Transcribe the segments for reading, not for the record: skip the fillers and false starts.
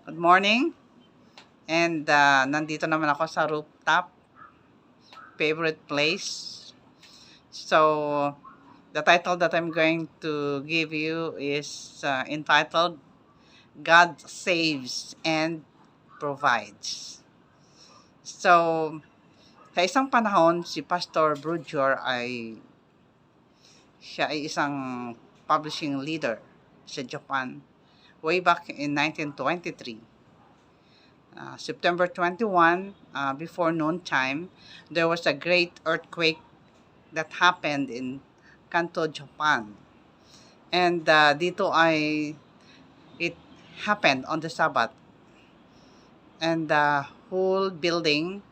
Good morning. And nandito naman ako sa rooftop, favorite place. So, the title that I'm going to give you is entitled God Saves and Provides. So, sa isang panahon, si Pastor Brujor siya ay isang publishing leader sa Japan way back in 1923. September 21, before noon time, there was a great earthquake that happened in Kanto, Japan. And dito ay it happened on the Sabbath. And the whole building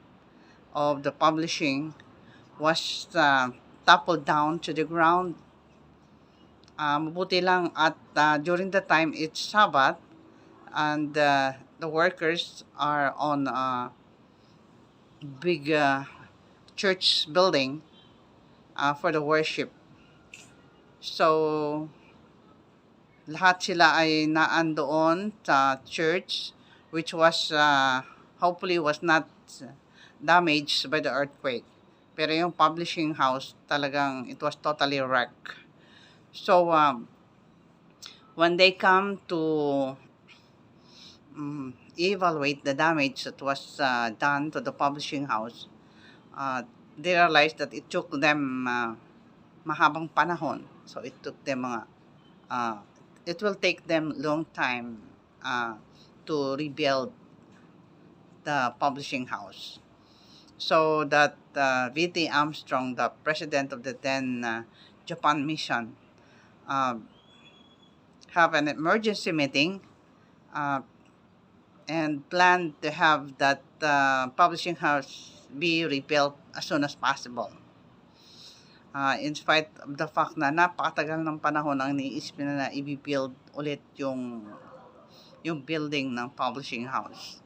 of the publishing was toppled down to the ground. Mabuti lang at during the time it's Sabbath and the workers are on a big church building for the worship. So, lahat sila ay naandoon sa church which was hopefully was not damaged by the earthquake. Pero yung publishing house talagang it was totally wrecked. So, when they come to evaluate the damage that was done to the publishing house, they realized that it took them mahabang panahon. So it took them uh, it will take them long time to rebuild the publishing house. So that V.T. Armstrong, the president of the then Japan mission, uh, have an emergency meeting uh, and planned to have that publishing house be rebuilt as soon as possible. In spite of the fact na napakatagal ng panahon ang iniisip na i-build ulit yung building ng publishing house.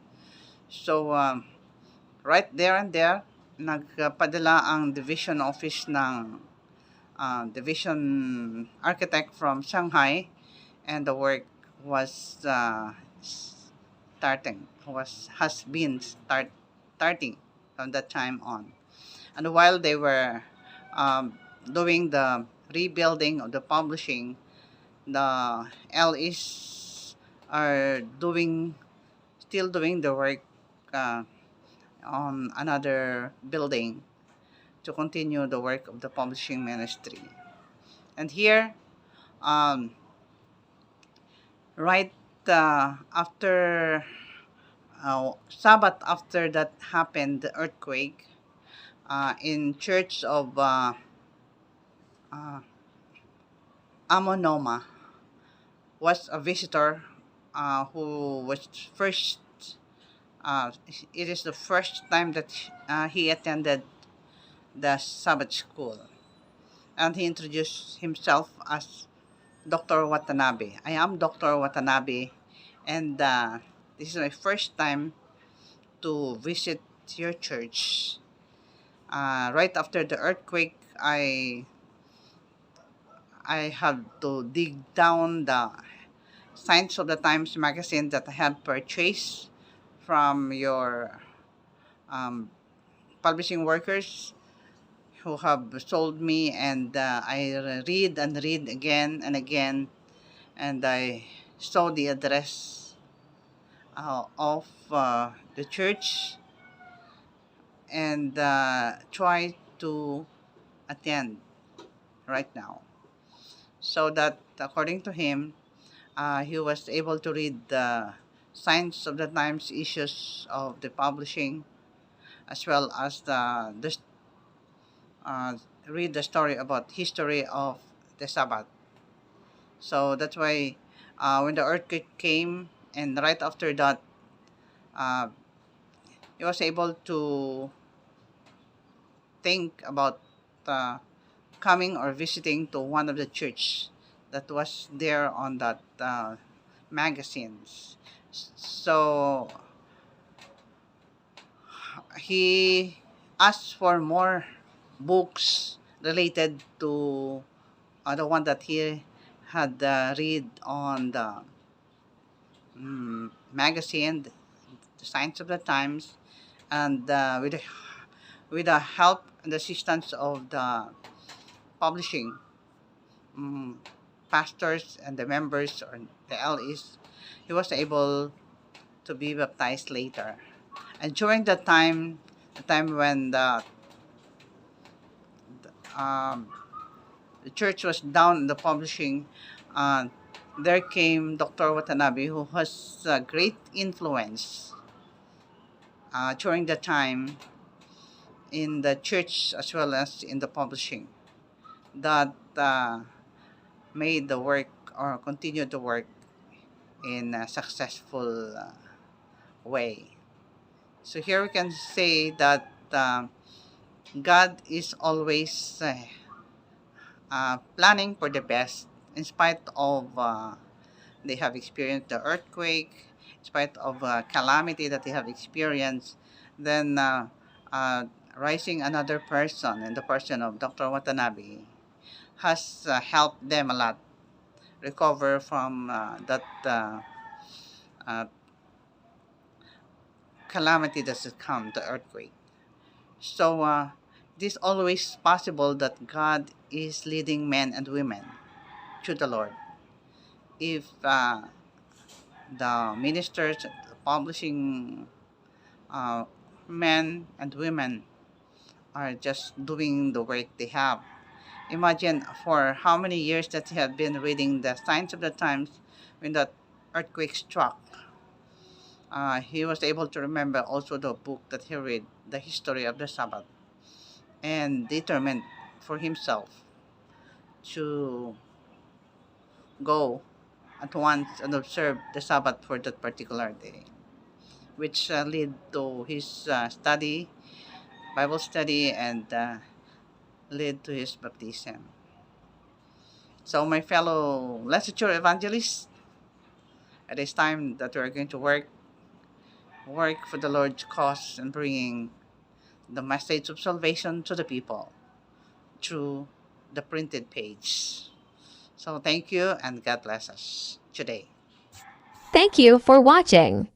So, right there and there, nagpadala ang division office ng division architect from Shanghai, and the work was starting from that time on. And while they were doing the rebuilding of the publishing, the LEs are still doing the work uh, on another building to continue the work of the publishing ministry. And here, um, right after Sabbath, after that happened, the earthquake in church of uh, Amonoma was a visitor who was first. It is the first time that he attended the Sabbath school, and he introduced himself as Dr. Watanabe. I am Dr. Watanabe, and this is my first time to visit your church. Right after the earthquake, I had to dig down the Signs of the Times magazine that I had purchased from your um, publishing workers who have sold me, and I read and read again and again, and I saw the address of the church and try to attend right now. So that according to him, he was able to read the Signs of the Times issues of the publishing, as well as uh, read the story about history of the Sabbath. So that's why when the earthquake came, and right after that, uh, he was able to think about uh, coming or visiting to one of the church that was there on that magazines. So he asked for more books related to the one that he had read on the magazine, the Signs of the Times, and with the help and assistance of the publishing um, pastors and the members or the LEs, he was able to be baptized later. And during the time when um, the church was down in the publishing, uh, there came Dr. Watanabe, who has a great influence during the time in the church as well as in the publishing that made the work or continued the work in a successful way. So here we can say that God is always planning for the best in spite of they have experienced the earthquake, in spite of calamity that they have experienced, then rising another person in the person of Dr. Watanabe has helped them a lot recover from that uh, calamity that has come, the earthquake. So it is always possible that God is leading men and women to the Lord. If the ministers, the publishing uh, men and women are just doing the work they have. Imagine for how many years that he had been reading the Signs of the Times when that earthquake struck. He was able to remember also the book that he read, The History of the Sabbath, and determined for himself to go at once and observe the Sabbath for that particular day, which led to his Bible study, and led to his baptism. So, my fellow lecture evangelists, it is time that we are going to work for the Lord's cause and bringing the message of salvation to the people through the printed page. So, thank you and God bless us today. Thank you for watching.